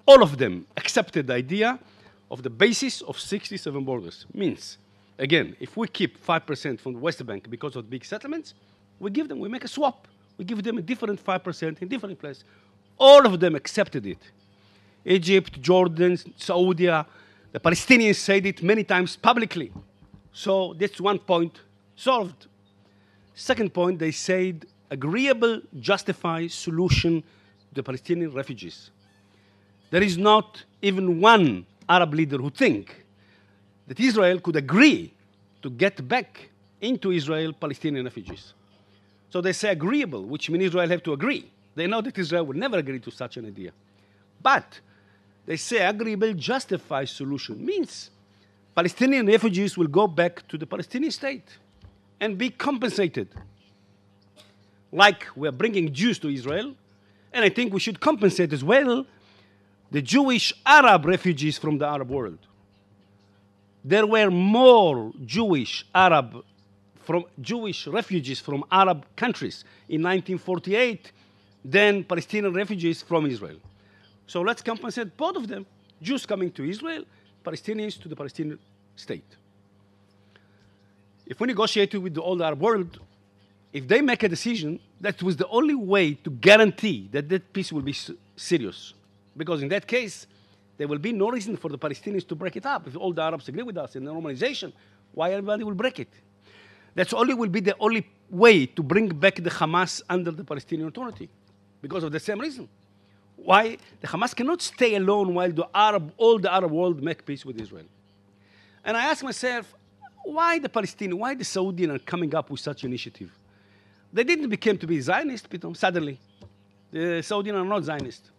all of them accepted the idea of the basis of 67 borders. Means, again, if we keep 5% from the West Bank because of big settlements, we make a swap. We give them a different 5% in different places. All of them accepted it. Egypt, Jordan, Saudi, the Palestinians said it many times publicly. So that's one point solved. Second point, they said agreeable, justified solution to the Palestinian refugees. There is not even one Arab leader who thinks that Israel could agree to get back into Israel Palestinian refugees. So they say agreeable, which means Israel have to agree. They know that Israel would never agree to such an idea. But they say agreeable, justified solution means Palestinian refugees will go back to the Palestinian state and be compensated. Like we're bringing Jews to Israel, and I think we should compensate as well the Jewish Arab refugees from the Arab world. There were more Jewish refugees from Arab countries in 1948 than Palestinian refugees from Israel. So let's compensate both of them, Jews coming to Israel, Palestinians to the Palestinian state. If we negotiate with the old Arab world, if they make a decision, that was the only way to guarantee that that peace will be serious. Because in that case, there will be no reason for the Palestinians to break it up. If all the Arabs agree with us in the normalization, why everybody will break it? That will be the only way to bring back the Hamas under the Palestinian Authority, because of the same reason. Why the Hamas cannot stay alone while all the Arab world make peace with Israel. And I ask myself, why the Palestinians, why the Saudis are coming up with such initiative? They didn't become to be Zionists, suddenly. The Saudis are not Zionists.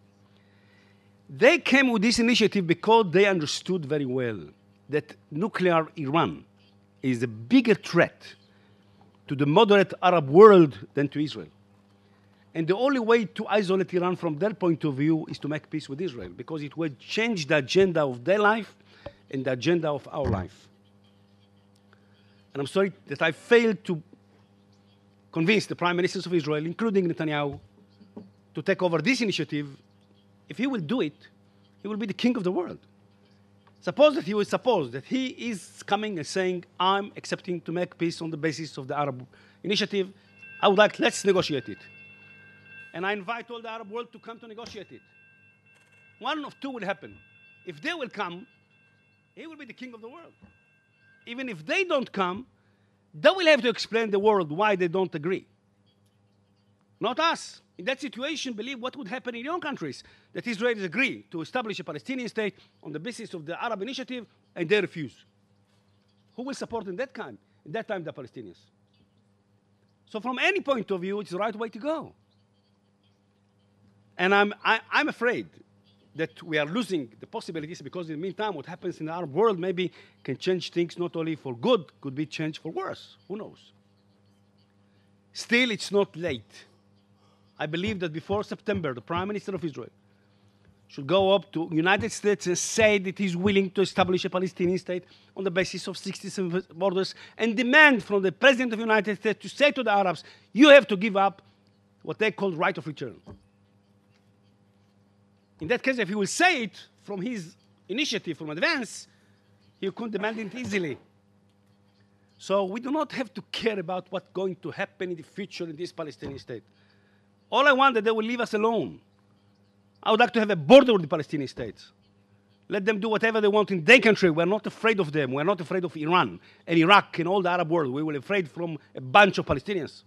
They came with this initiative because they understood very well that nuclear Iran is a bigger threat to the moderate Arab world than to Israel. And the only way to isolate Iran from their point of view is to make peace with Israel, because it will change the agenda of their life and the agenda of our life. And I'm sorry that I failed to convince the prime ministers of Israel, including Netanyahu, to take over this initiative. If he will do it, he will be the king of the world. Suppose that he is coming and saying, I'm accepting to make peace on the basis of the Arab initiative. I would like, let's negotiate it. And I invite all the Arab world to come to negotiate it. One of two will happen. If they will come, he will be the king of the world. Even if they don't come, they will have to explain to the world why they don't agree. Not us. In that situation, believe what would happen in your own countries, that Israelis agree to establish a Palestinian state on the basis of the Arab initiative, and they refuse. Who will support in that time the Palestinians? So from any point of view, it's the right way to go. And I'm afraid that we are losing the possibilities, because in the meantime, what happens in the Arab world maybe can change things not only for good, could be changed for worse. Who knows? Still, it's not late. I believe that before September, the Prime Minister of Israel should go up to the United States and say that he's willing to establish a Palestinian state on the basis of 67 borders, and demand from the President of the United States to say to the Arabs, you have to give up what they call right of return. In that case, if he will say it from his initiative, from advance, he could demand it easily. So we do not have to care about what's going to happen in the future in this Palestinian state. All I want is that they will leave us alone. I would like to have a border with the Palestinian states. Let them do whatever they want in their country. We're not afraid of them. We're not afraid of Iran and Iraq and all the Arab world. We were afraid from a bunch of Palestinians.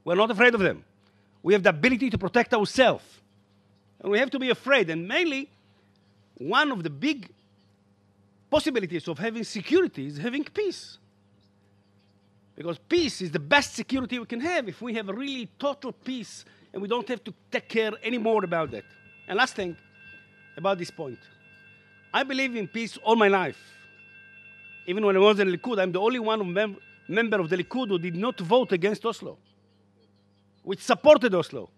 We're not afraid of them. We have the ability to protect ourselves. And we have to be afraid. And mainly, one of the big possibilities of having security is having peace. Because peace is the best security we can have if we have a really total peace and we don't have to take care anymore about that. And last thing about this point. I believe in peace all my life. Even when I was in the Likud, I'm the only one member of the Likud who did not vote against Oslo, which supported Oslo.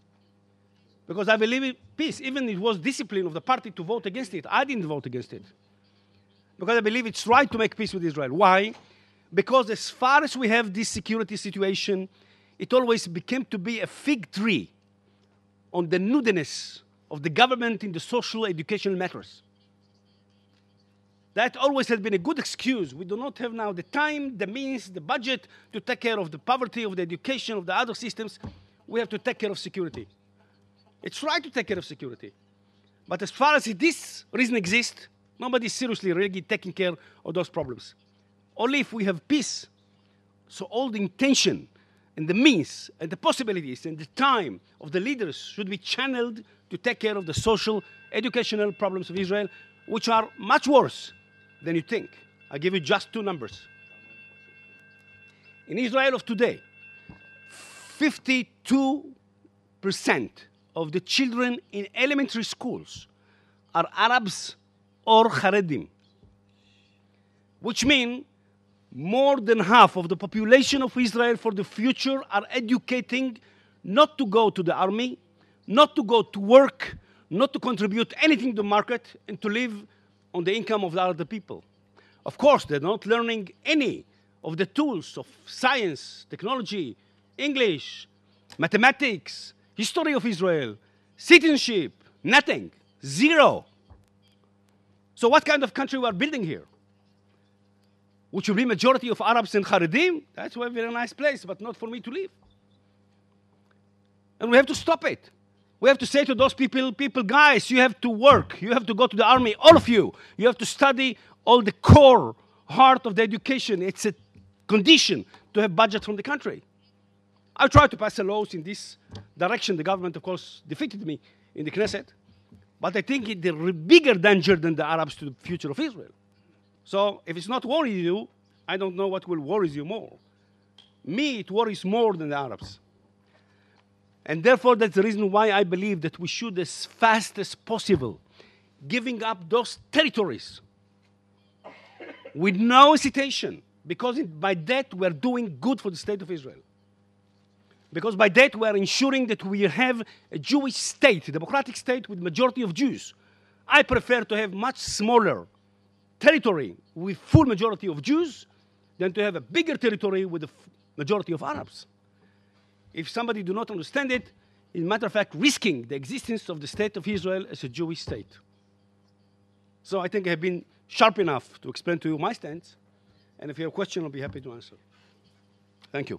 Because I believe in peace. Even it was discipline of the party to vote against it. I didn't vote against it. Because I believe it's right to make peace with Israel. Why? Because as far as we have this security situation, it always became to be a fig tree on the nudiness of the government in the social educational matters. That always has been a good excuse. We do not have now the time, the means, the budget to take care of the poverty, of the education, of the other systems. We have to take care of security. It's right to take care of security. But as far as this reason exists, nobody is seriously really taking care of those problems. Only if we have peace, so all the intention and the means and the possibilities and the time of the leaders should be channeled to take care of the social, educational problems of Israel, which are much worse than you think. I'll give you just 2 numbers. In Israel of today, 52% of the children in elementary schools are Arabs or Haredim, which means more than half of the population of Israel for the future are educating not to go to the army, not to go to work, not to contribute anything to the market, and to live on the income of the other people. Of course, they're not learning any of the tools of science, technology, English, mathematics, history of Israel, citizenship, nothing, 0. So what kind of country we are building here? Which will be majority of Arabs and Haredim? That's a very nice place, but not for me to live. And we have to stop it. We have to say to those people, guys, you have to work. You have to go to the army, all of you. You have to study all the core heart of the education. It's a condition to have budget from the country. I tried to pass laws in this direction. The government, of course, defeated me in the Knesset. But I think it's a bigger danger than the Arabs to the future of Israel. So if it's not worrying you, I don't know what will worry you more. Me, it worries more than the Arabs. And therefore, that's the reason why I believe that we should, as fast as possible, giving up those territories with no hesitation, because by that we are doing good for the state of Israel. Because by that we are ensuring that we have a Jewish state, a democratic state with majority of Jews. I prefer to have much smaller territory with full majority of Jews than to have a bigger territory with a majority of Arabs. If somebody do not understand it, in a matter of fact, risking the existence of the state of Israel as a Jewish state. So I think I have been sharp enough to explain to you my stance. And if you have a question, I'll be happy to answer. Thank you.